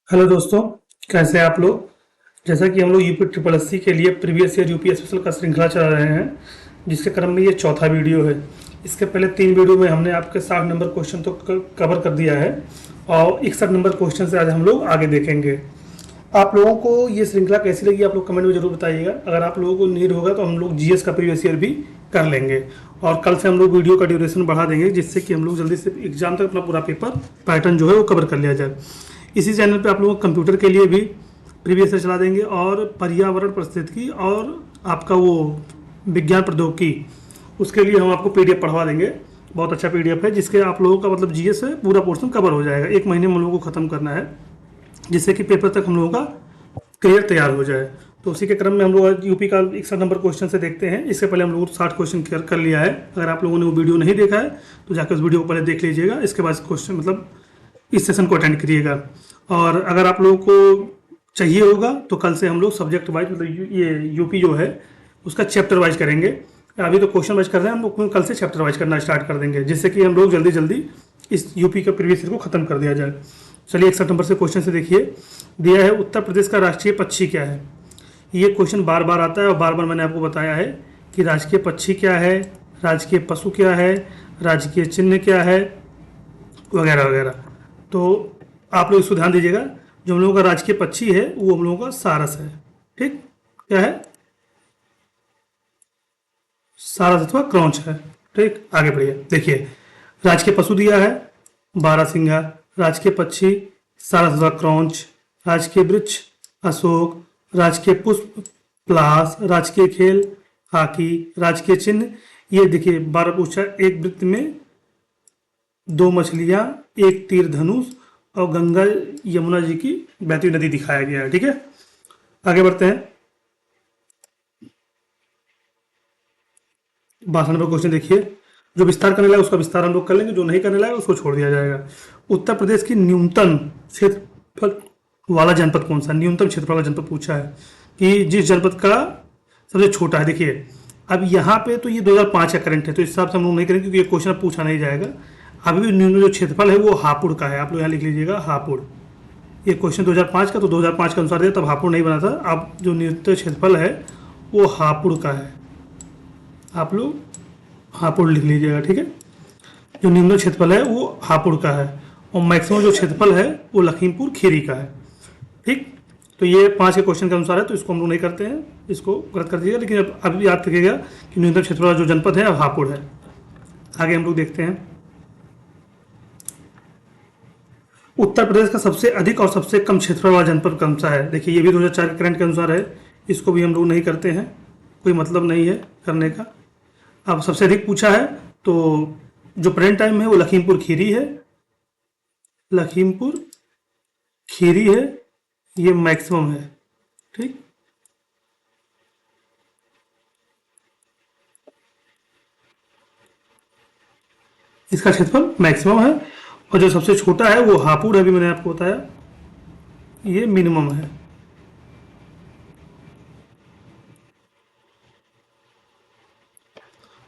Hello दोस्तों, कैसे हैं आप लोग। जैसा कि हम लोग यूपी ट्रिपल एस सी के लिए प्रीवियस ईयर यूपी स्पेशल का श्रृंखला चला रहे हैं, जिसके क्रम में ये चौथा वीडियो है। इसके पहले 3 वीडियो में हमने आपके 60 नंबर क्वेश्चन तो कवर कर दिया है और 61 नंबर क्वेश्चन से आज हम लोग आगे देखेंगे। आप लोगों को ये श्रृंखला कैसी लगी आप लोग कमेंट में जरूर बताइएगा। अगर आप लोगों को नीड होगा तो हम लोग जीएस का प्रीवियस ईयर भी कर लेंगे और कल से हम लोग वीडियो का ड्यूरेशन बढ़ा देंगे, जिससे कि हम लोग जल्दी से एग्जाम तक अपना पूरा पेपर पैटर्न जो है वो कवर कर लिया जाए। इसी चैनल पे आप लोगों को कंप्यूटर के लिए भी प्रीवियस ईयर चला देंगे और पर्यावरण पारिस्थितिकी और आपका वो विज्ञान प्रौद्योगिकी, उसके लिए हम आपको पीडीएफ पढ़वा देंगे। बहुत अच्छा पीडीएफ है जिसके आप लोगों का मतलब जीएस है पूरा पोर्शन कवर हो जाएगा। 1 महीने में हम लोगों को ख़त्म करना है, जिससे कि पेपर तक हम लोगों का क्लियर तैयार हो जाए। तो उसी के क्रम में हम लोग आज यूपी का 61 नंबर क्वेश्चन से देखते हैं। इससे पहले हम लोगों को 60 क्वेश्चन क्लियर कर लिया है। अगर आप लोगों ने वो वीडियो नहीं देखा है तो जाकर उस वीडियो को पहले देख लीजिएगा, इसके बाद क्वेश्चन मतलब इस सेशन को अटेंड करिएगा। और अगर आप लोगों को चाहिए होगा तो कल से हम लोग सब्जेक्ट वाइज मतलब ये यूपी जो है उसका चैप्टर वाइज करेंगे। अभी तो क्वेश्चन वाइज कर रहे हैं, हम लोग कल से चैप्टर वाइज करना स्टार्ट कर देंगे, जिससे कि हम लोग जल्दी जल्दी इस यूपी का प्रीवियस ईयर को खत्म कर दिया जाए। चलिए 61 नंबर से क्वेश्चन से देखिए। दिया है उत्तर प्रदेश का राष्ट्रीय पक्षी क्या है। ये क्वेश्चन बार बार आता है और बार बार मैंने आपको बताया है कि राजकीय पक्षी क्या है, राजकीय पशु क्या है, राजकीय चिन्ह क्या है, वगैरह वगैरह। तो आप लोग इसको ध्यान दीजिएगा। जो हम लोगों का राजकीय पक्षी है वो हम लोगों का सारस है। ठीक, क्या है? सारस अथवा क्रौंच है। ठीक, आगे बढ़िए। देखिए, राजकीय पशु दिया है बारहसिंगा, राजकीय पक्षी सारस अथवा क्रौंच, राजकीय वृक्ष अशोक, राजकीय पुष्प पलाश, राजकीय खेल हॉकी, राजकीय चिन्ह ये देखिए 12 पूछा। एक वृत्त में 2 मछलियां, एक तीर धनुष और गंगा यमुना जी की बहती हुई नदी दिखाया गया है। ठीक है, आगे बढ़ते हैं। 62 नंबर क्वेश्चन देखिए। जो विस्तार करने लगा उसका विस्तार हम लोग कर लेंगे, जो नहीं करने लगा उसको छोड़ दिया जाएगा। उत्तर प्रदेश की न्यूनतम क्षेत्रफल वाला जनपद कौन सा। न्यूनतम क्षेत्रफल वाला जनपद पूछा है कि जिस जनपद का सबसे छोटा है। देखिए, अब यहाँ पे तो ये 2005 का करंट है, तो इस हिसाब से हम लोग नहीं करेंगे क्योंकि ये क्वेश्चन पूछा नहीं जाएगा। अभी भी न्यूनतम जो क्षेत्रफल है वो हापुड़ का है। आप लोग यहाँ लिख लीजिएगा हापुड़। ये क्वेश्चन 2005 का, तो 2005 के अनुसार दिया, तब हापुड़ नहीं बना था। अब जो न्यूनतम क्षेत्रफल है वो हापुड़ का है। आप लोग हापुड़ लिख लीजिएगा। ठीक है, जो निम्न क्षेत्रफल है वो हापुड़ का है और मैक्सिमम जो क्षेत्रफल है वो लखीमपुर खीरी का है। ठीक, तो ये 5 के क्वेश्चन के अनुसार है, तो इसको हम लोग नहीं करते हैं, इसको गलत कर दीजिएगा। लेकिन अब अभी याद रखिएगा कि न्यूनतम क्षेत्रफल वाला जो जनपद है अब हापुड़ है। आगे हम लोग देखते हैं। उत्तर प्रदेश का सबसे अधिक और सबसे कम क्षेत्रफल वाला जनपद कौन सा है। देखिए, ये भी 2004 के करंट के अनुसार है, इसको भी हम लोग नहीं करते हैं, कोई मतलब नहीं है करने का। अब सबसे अधिक पूछा है तो जो प्रेजेंट टाइम है वो लखीमपुर खीरी है। लखीमपुर खीरी है, ये मैक्सिमम है। ठीक, इसका क्षेत्रफल मैक्सिमम है और जो सबसे छोटा है वो हापुड़ है, अभी मैंने आपको बताया, ये मिनिमम है।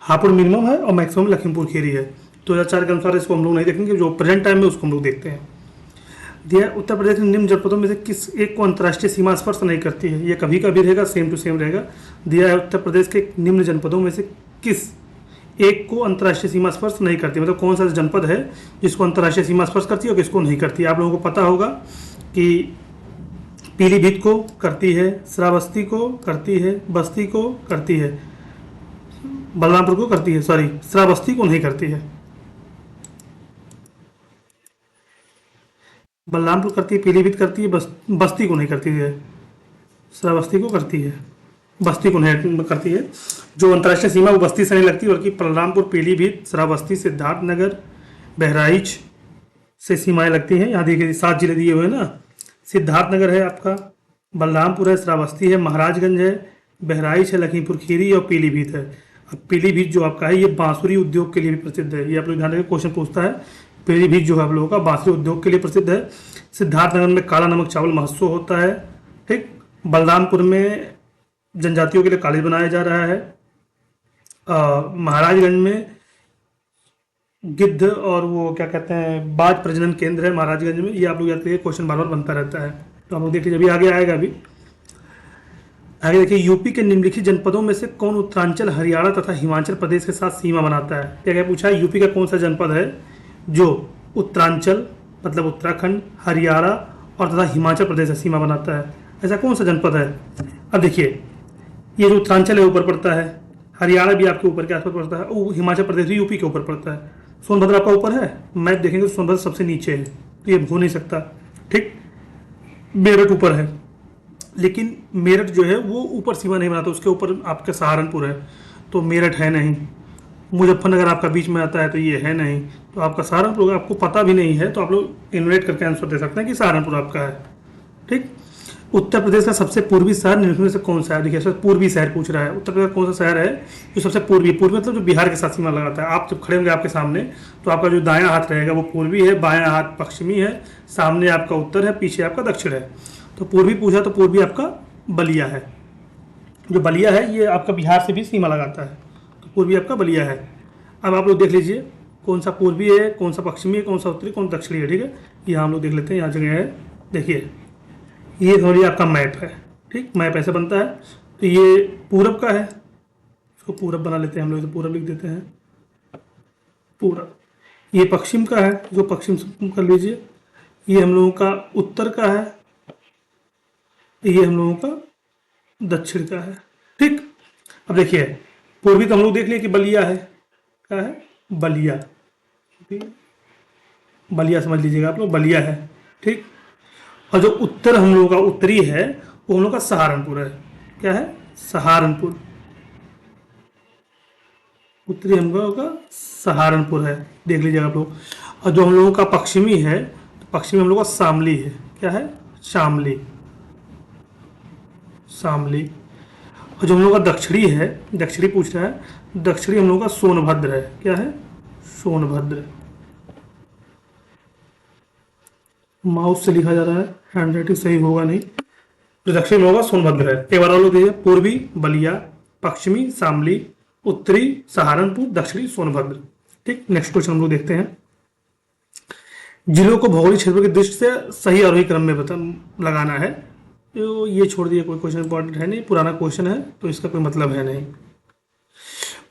हापुड़ मिनिमम है और मैक्सिमम लखीमपुर खीरी है। 2004 के अनुसार इसको हम लोग नहीं देखेंगे, जो प्रेजेंट टाइम में उसको हम लोग देखते हैं। दिया उत्तर प्रदेश के निम्न जनपदों में से किस एक को अंतर्राष्ट्रीय सीमा स्पर्श नहीं करती है। ये कभी कभी रहेगा, सेम टू सेम रहेगा। दिया है उत्तर प्रदेश के निम्न जनपदों में से किस एक को अंतर्राष्ट्रीय सीमा स्पर्श नहीं करती, मतलब कौन सा जनपद है जिसको अंतर्राष्ट्रीय सीमा स्पर्श करती है और किसको नहीं करती है। आप लोगों को पता होगा कि पीलीभीत को करती है, श्रावस्ती को करती है, बस्ती को करती है, बलरामपुर को करती है, सॉरी श्रावस्ती को नहीं करती है। बलरामपुर करती है, पीलीभीत करती है, बस्ती को नहीं करती है। श्रावस्ती को करती है, बस्ती को नहीं करती है। जो अंतर्राष्ट्रीय सीमा वो बस्ती से नहीं लगती, बल्कि बलरामपुर, पीलीभीत, श्रावस्ती, सिद्धार्थनगर, बहराइच से सीमाएं लगती हैं। यहाँ देखिए 7 जिले दिए हुए हैं ना। सिद्धार्थनगर है आपका, बलरामपुर है, श्रावस्ती है, महाराजगंज है, बहराइच है, लखीमपुर खीरी और पीलीभीत है। अब पीलीभीत जो आपका है ये बांसुरी उद्योग के लिए भी प्रसिद्ध है। ये आप लोग ध्यान रखें, क्वेश्चन पूछता है। पीलीभीत जो है आप लोगों का बांसुरी उद्योग के लिए प्रसिद्ध है। सिद्धार्थनगर में काला नमक चावल महोत्सव होता है। ठीक, बलरामपुर में जनजातियों के लिए कॉलेज बनाया जा रहा है। महाराजगंज में गिद्ध और वो क्या कहते हैं बाज प्रजनन केंद्र है महाराजगंज में, ये आप लोग याद करिए, क्वेश्चन बार बार बनता रहता है। तो हम लोग देख लीजिए, अभी आगे आएगा। अभी आगे देखिए, यूपी के निम्नलिखित जनपदों में से कौन उत्तरांचल, हरियाणा तथा हिमाचल प्रदेश के साथ सीमा बनाता है? क्या क्या पूछा है, यूपी का कौन सा जनपद है जो उत्तरांचल मतलब उत्तराखंड, हरियाणा और तथा हिमाचल प्रदेश से सीमा बनाता है? ऐसा कौन सा जनपद है? अब देखिए, ये जो उत्तरांचल है ऊपर पड़ता है, हरियाणा भी आपके ऊपर के आसपास पड़ता है, वो हिमाचल प्रदेश भी यूपी के ऊपर पड़ता है। सोनभद्र आपका ऊपर है, मैप देखेंगे तो सोनभद्र सबसे नीचे है, तो ये हो नहीं सकता। ठीक, मेरठ ऊपर है, लेकिन मेरठ जो है वो ऊपर सीमा नहीं बनाता, उसके ऊपर आपका सहारनपुर है, तो मेरठ है नहीं। मुजफ्फरनगर आपका बीच में आता है, तो ये है नहीं। तो आपका सहारनपुर आपको पता भी नहीं है, तो आप लोग इन्वेट करके आंसर दे सकते हैं कि सहारनपुर आपका है। ठीक, उत्तर प्रदेश का सबसे पूर्वी शहर निम्नलिखित में से कौन सा है? देखिए, सबसे पूर्वी शहर पूछ रहा है, उत्तर प्रदेश का कौन सा शहर है जो सबसे पूर्वी, पूर्वी मतलब जो बिहार के साथ सीमा लगाता है। आप जब खड़े होंगे आपके सामने, तो आपका जो दायां हाथ रहेगा वो पूर्वी है, बायां हाथ पश्चिमी है, सामने आपका उत्तर है, पीछे आपका दक्षिण है। तो पूर्वी पूछा तो पूर्वी आपका बलिया है। जो बलिया है ये आपका बिहार से भी सीमा लगाता है, तो पूर्वी आपका बलिया है। अब आप लोग देख लीजिए कौन सा पूर्वी है, कौन सा पश्चिमी है, कौन सा उत्तरी, कौन सा दक्षिणी है। ठीक है, ये हम लोग देख लेते हैं, यहाँ जगह है। देखिए, ये थोड़ी आपका मैप है। ठीक, मैप ऐसे बनता है। तो ये पूरब का है, इसको पूरब बना लेते हैं हम लोग, तो पूरब लिख देते हैं पूरब। ये पश्चिम का है, जो पश्चिम कर लीजिए। ये हम लोगों का उत्तर का है, ये हम लोगों का दक्षिण का है। ठीक, अब देखिए, पूर्वी तो हम लोग देख लिए कि बलिया है, क्या है, बलिया। बलिया समझ लीजिएगा आप लोग, बलिया है। ठीक, और जो उत्तर हम लोगों का उत्तरी है वो हम लोग का सहारनपुर है। क्या है, सहारनपुर। उत्तरी हम लोगों का सहारनपुर है, देख लीजिएगा आप लोग। और जो हम लोगों का पश्चिमी है, तो पश्चिमी हम लोग का शामली है। क्या है, शामली, शामली। और जो हम लोग का दक्षिणी है, दक्षिणी पूछ रहा है, दक्षिणी हम लोग का सोनभद्र है। क्या है, सोनभद्र। माउस से लिखा जा रहा है, हैंड राइटिंग सही होगा नहीं। जो दक्षिणी हम लोग का सोनभद्र है। एक बार और लोग देखिए, पूर्वी बलिया, पश्चिमी शामली, उत्तरी सहारनपुर, दक्षिणी सोनभद्र। ठीक, नेक्स्ट क्वेश्चन हम लोग देखते हैं। जिलों को भौगोलिक क्षेत्र की दृष्टि से सही आरोही क्रम में लगाना है। तो ये छोड़ दिए, कोई क्वेश्चन इंपॉर्टेंट है नहीं, पुराना क्वेश्चन है, तो इसका कोई मतलब है नहीं।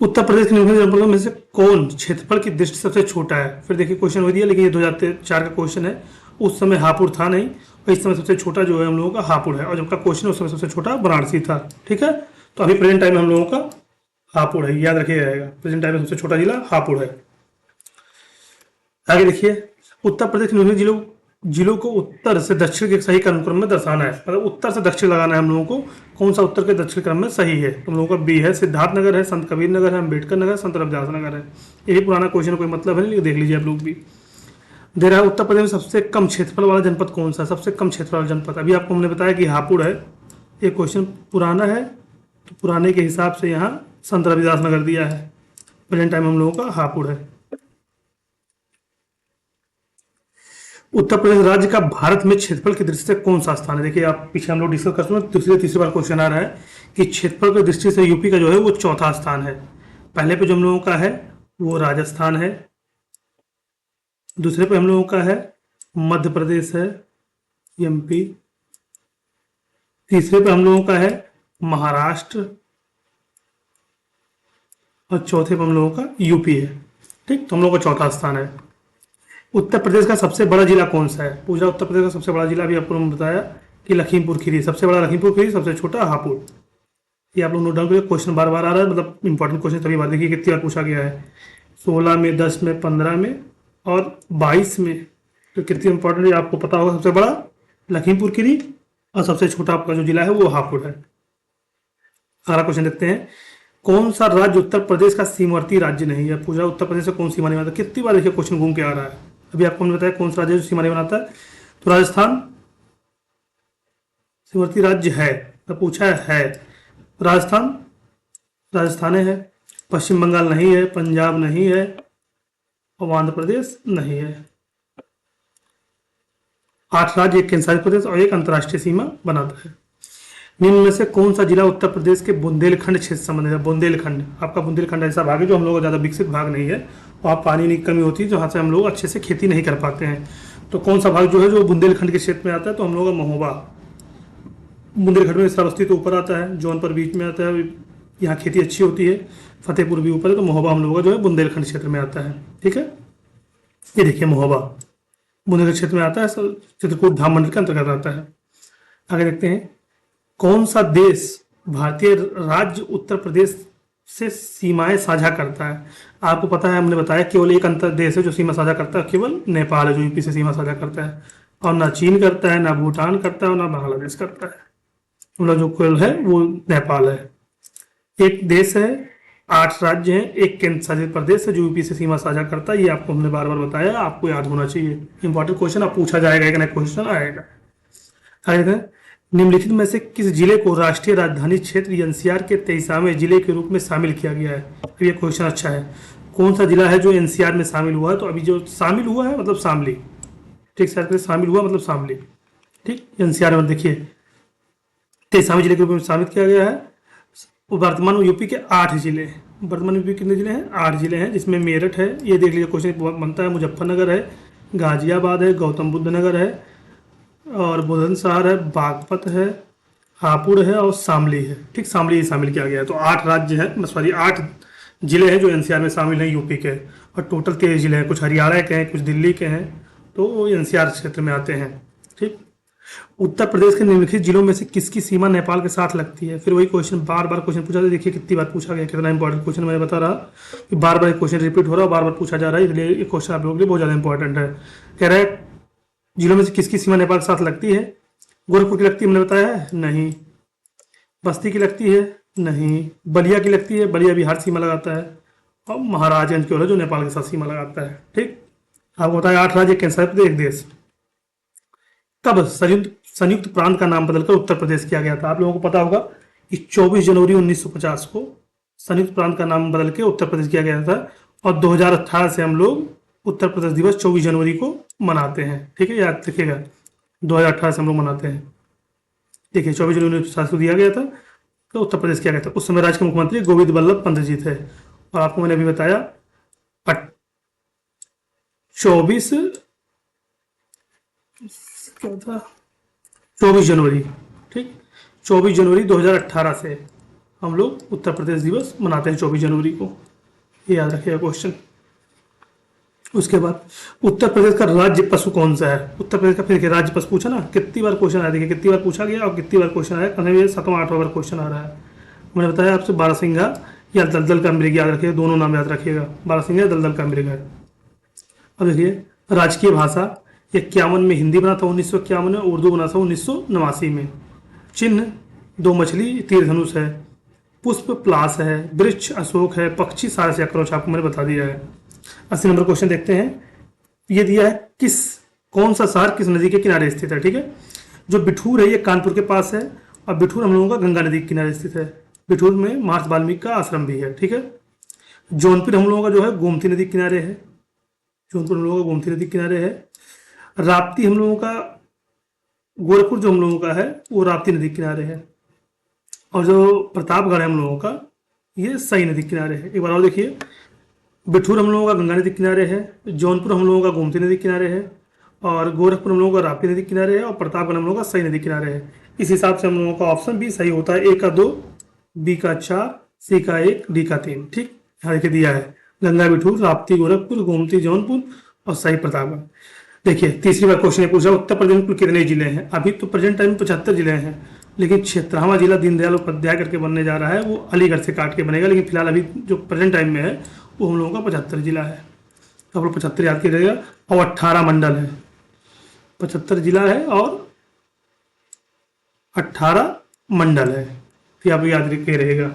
उत्तर प्रदेश के निम्नलिखित जनपदों में से कौन क्षेत्रफल की दृष्टि से सबसे छोटा है? फिर देखिए, क्वेश्चन हो दिया, लेकिन ये 2004 का क्वेश्चन है। उस समय हापुड़ था नहीं, और इस समय सबसे छोटा जो है हम लोगों का हापुड़ है, और जब का क्वेश्चन उस समय सबसे छोटा वाराणसी था। ठीक है, तो अभी प्रेजेंट टाइम में हम लोगों का हापुड़ है, याद रखिए जाएगा, प्रेजेंट टाइम में सबसे छोटा जिला हापुड़ है। आगे देखिए, उत्तर प्रदेश के निम्नलिखित जिलों को उत्तर से दक्षिण के सही क्रम में दर्शाना है, मतलब उत्तर से दक्षिण लगाना है हम लोगों को। कौन सा उत्तर के दक्षिण क्रम में सही है? तो हम लोगों का बी है, सिद्धार्थ नगर है, संत कबीर नगर है, अम्बेडकर नगर, संत रविदास नगर है। ये भी पुराना क्वेश्चन, कोई मतलब है नहीं, लेकिन देख लीजिए आप लोग भी। दे रहा है, उत्तर प्रदेश में सबसे कम क्षेत्रफल वाला जनपद कौन सा? सबसे कम क्षेत्रफल वाला जनपद, अभी आपको हमने बताया कि हापुड़ है। ये क्वेश्चन पुराना है, तो पुराने के हिसाब से यहाँ संत रविदास नगर दिया है। प्रेजेंट टाइम हम लोगों का हापुड़ है। उत्तर प्रदेश राज्य का भारत में क्षेत्रफल की दृष्टि से कौन सा स्थान है? देखिए, आप पीछे हम लोग डिस्कस कर चुके हैं, तीसरी बार क्वेश्चन आ रहा है कि क्षेत्रफल की दृष्टि से यूपी का जो है वो चौथा स्थान है। पहले पे जो हम लोगों का है वो राजस्थान है, दूसरे पे हम लोगों का है मध्य प्रदेश है, एमपी, तीसरे पे हम लोगों का है महाराष्ट्र, और चौथे पे हम लोगों का यूपी है। ठीक, तो हम लोगों का चौथा स्थान है। उत्तर प्रदेश का सबसे बड़ा जिला कौन सा है? पूछा, उत्तर प्रदेश का सबसे बड़ा जिला भी आपको बताया कि लखीमपुर खीरी, सबसे बड़ा लखीमपुर खीरी, सबसे छोटा हापुड़। ये आप लोग नोट डाउन करिए, क्वेश्चन बार बार आ रहा है, मतलब इंपॉर्टेंट क्वेश्चन तभी बार देखिए कितनी बार पूछा गया है, 16 में, 10 में, 15 में और 22 में। तो कितनी इंपॉर्टेंट है आपको पता होगा। सबसे बड़ा लखीमपुर खीरी और सबसे छोटा आपका जो जिला है वो हापुड़ है। अगला क्वेश्चन देखते हैं, कौन सा राज्य उत्तर प्रदेश का सीमावर्ती राज्य नहीं है? पूछा, उत्तर प्रदेश से कौन सीमा नहीं बनाता? कितनी बार देखिए क्वेश्चन घूम के आ रहा है। अभी आपको हमने बताया कौन सा राज्य जो सीमा नहीं बनाता है, तो राजस्थान सीमावर्ती राज्य है, तो पूछा है राजस्थान, राजस्थान है, पश्चिम बंगाल नहीं है, पंजाब नहीं है, और आंध्र प्रदेश नहीं है। 8 राज्य, एक केंद्र शासित प्रदेश और एक अंतर्राष्ट्रीय सीमा बनाता है। निम्न में से कौन सा जिला उत्तर प्रदेश के बुंदेलखंड क्षेत्र से संबंधित है? बुंदेलखंड, आपका बुंदेलखंड ऐसा भाग है जो हम लोग का ज़्यादा विकसित भाग नहीं है, वहाँ पानी की कमी होती है, जहाँ से हम लोग अच्छे से खेती नहीं कर पाते हैं। तो कौन सा भाग जो है जो बुंदेलखंड के क्षेत्र में आता है? तो हम लोग का महोबा। बुंदेलखंड में श्रावस्ती तो ऊपर आता है, जौनपुर बीच में आता है, यहाँ खेती अच्छी होती है, फतेहपुर भी ऊपर है, तो महोबा हम लोगों का जो है बुंदेलखंड क्षेत्र में आता है। ठीक है, ये देखिए महोबा बुंदेलखंड क्षेत्र में आता है, चित्रकूट धाम मंडल के अंतर्गत आता है। आगे देखते हैं, कौन सा देश भारतीय राज्य उत्तर प्रदेश से सीमाएं साझा करता है? आपको पता है, हमने बताया केवल एक अंतर देश है जो सीमा साझा करता है, केवल नेपाल है जो यूपी से सीमा साझा करता है, और ना चीन करता है, ना भूटान करता है, और ना बांग्लादेश करता है। मतलब जो केवल है वो नेपाल है। एक देश है, 8 राज्य हैं, एक केंद्र शासित प्रदेश है जो यूपी से सीमा साझा करता है। ये आपको हमने बार बार बताया, आपको याद होना चाहिए। इंपॉर्टेंट क्वेश्चन अब पूछा जाएगा, एक ना क्वेश्चन आएगा। आगे निम्नलिखित में से किस जिले को राष्ट्रीय राजधानी क्षेत्र एनसीआर के 23वें जिले के रूप में शामिल किया गया है? तो ये क्वेश्चन अच्छा है। कौन सा जिला है जो एनसीआर में शामिल हुआ है? तो अभी जो शामिल हुआ है मतलब शामली। ठीक सर, शामिल हुआ मतलब शामली। ठीक, एनसीआर में देखिए 23वें जिले के रूप में शामिल किया गया है। वर्तमान में यूपी के 8 जिले, वर्तमान यूपी कितने जिले हैं? 8 जिले हैं, जिसमें मेरठ है, ये देख लीजिए क्वेश्चन बनता है, मुजफ्फरनगर है, गाजियाबाद है, गौतम बुद्ध नगर है, और बुलंदशहर है, बागपत है, हापुड़ है, और शामली है। ठीक, शामली शामिल किया गया है। तो 8 राज्य हैं, सॉरी 8 जिले हैं जो एनसीआर में शामिल हैं यूपी के, और टोटल 23 जिले हैं, कुछ हरियाणा के हैं, कुछ दिल्ली के हैं, तो वो एनसीआर क्षेत्र में आते हैं। ठीक, उत्तर प्रदेश के निम्नलिखित जिलों में से किसकी सीमा नेपाल के साथ लगती है? फिर वही क्वेश्चन बार बार क्वेश्चन पूछा, देखिए कितनी बार पूछा गया, कितना इंपॉर्टेंट क्वेश्चन मैंने बता रहा कि बार बार क्वेश्चन रिपीट हो रहा है, बार बार पूछा जा रहा है, इसलिए ये क्वेश्चन आप लोगों के लिए बहुत ज़्यादा इंपॉर्टेंट है। कह रहा है जिलों में से किसकी सीमा नेपाल के साथ लगती है? गोरखपुर की लगती है, हमने बताया है, नहीं। बस्ती की लगती है, नहीं। बलिया की लगती है, बलिया बिहार सीमा लगाता है, और महाराजगंज केवल है जो नेपाल के साथ सीमा लगाता है। ठीक, आपको बताया 8 राज्य, केंद्र शासित प्रदेश, एक देश। कब संयुक्त प्रांत का नाम बदलकर उत्तर प्रदेश किया गया था? आप लोगों को पता होगा कि 24 जनवरी 1950 को संयुक्त प्रांत का नाम बदल के उत्तर प्रदेश किया गया था, और 2018 से हम लोग उत्तर प्रदेश दिवस 24 जनवरी को मनाते हैं। ठीक है, याद रखिएगा, 2018 से हम लोग मनाते हैं। देखिए 24 जनवरी 1950 को दिया गया था, तो उत्तर प्रदेश किया गया था। उस समय राज्य के मुख्यमंत्री गोविंद बल्लभ पंत जी थे, और आपको मैंने अभी बताया 24 जनवरी। ठीक, 24 जनवरी 2018 से हम लोग उत्तर प्रदेश दिवस मनाते हैं 24 जनवरी को, ये याद रखिएगा क्वेश्चन। उसके बाद उत्तर प्रदेश का राज्य पशु कौन सा है? उत्तर प्रदेश का फिर देखिए राज्य पशु पूछा ना, कितनी बार क्वेश्चन आया, देखिए कितनी बार पूछा गया और कितनी बार क्वेश्चन आया, कहीं भी 7वां 8वां बार क्वेश्चन आ रहा है। मैंने बताया आपसे बारहसिंघा या दलदल का मृग याद रखिएगा, दोनों नाम याद रखिएगा, बारहसिंघा दलदल का मृग है। अब देखिए राजकीय भाषा 51 में हिंदी बना था, 1951 में उर्दू बना था 1989 में। चिन्ह 2 मछली, तीर धनुष है, पुष्प प्लास है, वृक्ष अशोक है, पक्षी सारस या क्रोच, आपको मैंने बता दिया है। 80 नंबर क्वेश्चन देखते हैं, ये दिया है कौन सा शहर किस नदी के किनारे स्थित है? ठीक है, जो बिठूर है ये कानपुर के पास है, और बिठूर हम लोगों का गंगा नदी के किनारे स्थित है। बिठूर में महर्षि वाल्मीकि का आश्रम भी है। ठीक है, जौनपुर हम लोगों का जो है गोमती नदी के किनारे है, जौनपुर हम लोगों का गोमती नदी के किनारे है। राप्ती हम लोगों का, गोरखपुर जो हम लोगों का है वो राप्ती नदी के किनारे है, और जो प्रतापगढ़ है हम लोगों का ये सई नदी के किनारे है। एक बार और देखिए, बिठूर हम लोगों का गंगा नदी के किनारे है, जौनपुर हम लोगों का गोमती नदी के किनारे है, और गोरखपुर हम लोगों का राप्ती नदी के किनारे है, और प्रतापगढ़ हम लोगों का सई नदी के किनारे है। इस हिसाब से हम लोगों का ऑप्शन बी सही होता है। ए का 2, बी का 4, सी का 1, डी का 3। ठीक, यहाँ देखिए दिया है गंगा बिठूर, राप्ती गोरखपुर, गोमती जौनपुर, और सई प्रतापगढ़। देखिए तीसरी बार क्वेश्चन पूछा, उत्तर प्रदेश में कुल कितने जिले हैं? अभी तो प्रेजेंट टाइम में 75 जिले हैं, लेकिन 76वां जिला दीनदयाल उपाध्याय करके बनने जा रहा है, वो अलीगढ़ से काट के बनेगा, लेकिन फिलहाल अभी जो प्रेजेंट टाइम में है वो हम लोगों का 75 जिला है। तो आप लोग 75 याद कीजिएगा, और 18 मंडल है। 75 जिला है और 18 मंडल है, फिर आप याद रखे रहेगा।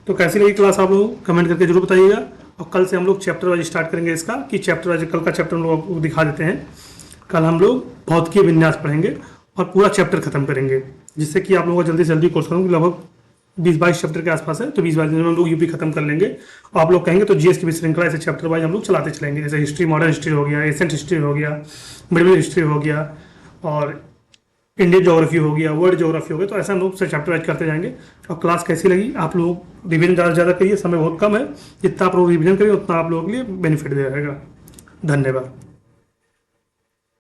तो कैसी लगी क्लास आप लोग कमेंट करके जरूर बताइएगा, और कल से हम लोग चैप्टर वाइज स्टार्ट करेंगे इसका, कि चैप्टर वाइज कल का चैप्टर हम लोग आपको दिखा देते हैं। कल हम लोग भौतिकीय विन्यास पढ़ेंगे और पूरा चैप्टर खत्म करेंगे, जिससे कि आप लोगों का जल्दी से जल्दी कोर्स करूँगा, लगभग 20-22 चैप्टर के आसपास है, तो 20-22 दिन में हम लोग यूपी खत्म कर लेंगे। और आप लोग कहेंगे तो जीएस की भी श्रृंखला ऐसे चैप्टर वाइज हम लोग चलाते चलेंगे, जैसे हिस्ट्री, मॉडर्न हिस्ट्री हो गया, एशियंट हिस्ट्री हो गया, मिडिवल हिस्ट्री हो गया, और इंडियन ज्योग्राफी हो गया, वर्ल्ड ज्योग्राफी हो गया। तो ऐसा हम लोग से चैप्टर वाइज करते जाएंगे। और क्लास कैसी लगी, आप लोग रिविजन ज़्यादा से ज़्यादा करिए, समय बहुत कम है, जितना आप लोग रिविजन करिए उतना आप लोगों के लिए बेनिफिट दे रहेगा। धन्यवाद।